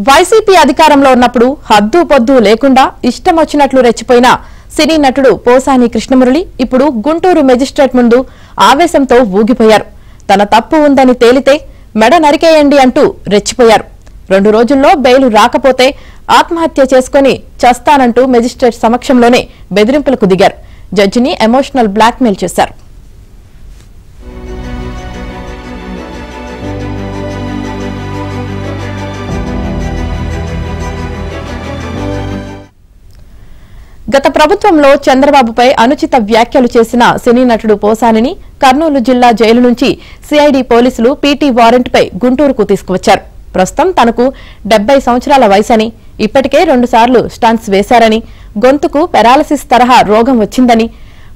YCP అధికారంలో ఉన్నప్పుడు హద్దు పొద్దు లేకుండా ఇష్టం వచ్చినట్లు రెచ్చిపోయిన సినీ నటుడు పోసాని కృష్ణమురళి ఇప్పుడు గుంటూరు మెజిస్ట్రేట్ ముందు ఆవేశంతో ఊగిపోయారు. తన తప్పు ఉందని తేలితే మెడ నరికేయండి అంటూ రెచ్చిపోయారు. 2 రోజుల్లో బెయిల్ రాకపోతే ఆత్మహత్య చేసుకుని చస్తానంటూ మెజిస్ట్రేట్ సమక్షంలోనే బెదిరింపులకు దిగారు. జడ్జిని ఎమోషనల్ బ్లాక్మెయిల్ చేశారు. గత ప్రభుత్వంలో చంద్రబాబుపై అనుచిత వ్యాఖ్యలు చేసిన సినీ నటుడు పోసానిని కర్నూలు జిల్లా జైలు నుంచి సిఐడి పోలీసులు పీటీ వారెంట్పై గుంటూరుకు తీసుకువచ్చారు. ప్రస్తుతం తనకు 70 సంవత్సరాల వయసని, ఇప్పటికే 2 సార్లు స్టంట్స్ వేశారని, గొంతుకు పెరాలసిస్ తరహా రోగం వచ్చిందని,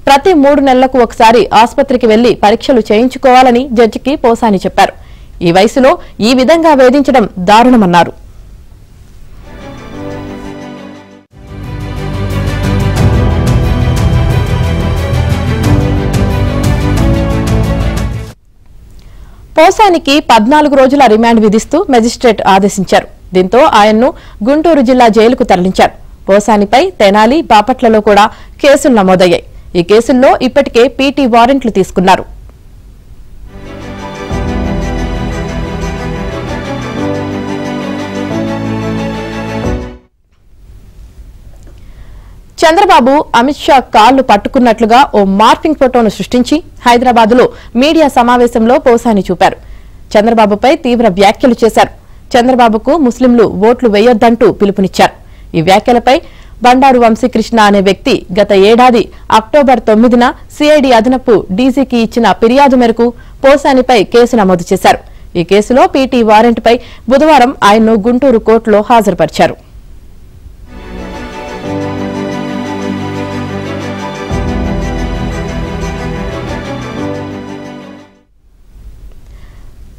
ప్రతి 3 నెలలకు ఒకసారి ఆసుపత్రికి వెళ్లి పరీక్షలు చేయించుకోవాలని జడ్జికి పోసాని చెప్పారు. ఈ వయసులో ఈ విధంగా వేధించడం దారుణమన్నారు. పోసానికి 14 రోజుల రిమాండ్ విధిస్తూ మెజిస్ట్రేట్ ఆదేశించారు. దీంతో ఆయన్ను గుంటూరు జిల్లా జైలుకు తరలించారు. పోసానిపై తెనాలి, బాపట్లలో కూడా కేసులు నమోదయ్యాయి. ఈ కేసుల్లో ఇప్పటికే పీటీ వారెంట్లు తీసుకున్నారు. చంద్రబాబు అమిత్ షా కాళ్లు పట్టుకున్నట్లుగా ఓ మార్ఫింగ్ ఫోటోను సృష్టించి హైదరాబాద్లో మీడియా సమావేశంలో పోసాని చూపారు. చంద్రబాబుపై తీవ్ర వ్యాఖ్యలు చేశారు. చంద్రబాబుకు ముస్లింలు ఓట్లు వేయొద్దంటూ పిలుపునిచ్చారు. ఈ వ్యాఖ్యలపై బండారు వంశీకృష్ణ అనే వ్యక్తి గత ఏడాది అక్టోబర్ 9న సిఐడి అదనపు డీజీకి ఇచ్చిన ఫిర్యాదు మేరకు పోసానిపై కేసు నమోదు చేశారు. ఈ కేసులో పీటీ వారెంట్పై బుధవారం ఆయన్ను గుంటూరు కోర్టులో హాజరుపరిచారు.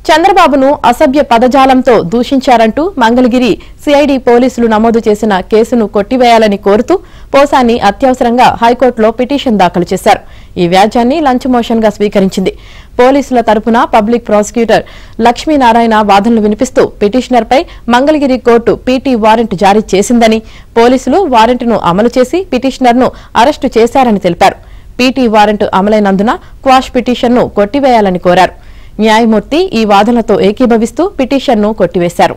చంద్రబాబును అసభ్య పదజాలంతో దూషించారంటూ మంగళగిరి సిఐడి పోలీసులు నమోదు చేసిన కేసును కొట్టివేయాలని కోరుతూ పోసాని అత్యవసరంగా హైకోర్టులో పిటిషన్ దాఖలు చేశారు. ఈ వ్యాజ్యాన్ని లంచ్ మోషన్ గా స్వీకరించింది. పోలీసుల తరపున పబ్లిక్ ప్రాసిక్యూటర్ లక్ష్మీనారాయణ వాదనలు వినిపిస్తూ పిటిషనర్పై మంగళగిరి కోర్టు పీటీ వారెంట్ జారీ చేసిందని, పోలీసులు వారెంట్ను అమలు చేసి పిటిషనర్ను అరెస్టు చేశారని తెలిపారు. పీటీ వారెంట్ అమలైనందున క్వాష్ పిటిషన్ను కొట్టివేయాలని కోరారు. న్యాయమూర్తి ఈ వాదనలతో ఏకీభవిస్తూ పిటిషన్ను కొట్టివేశారు.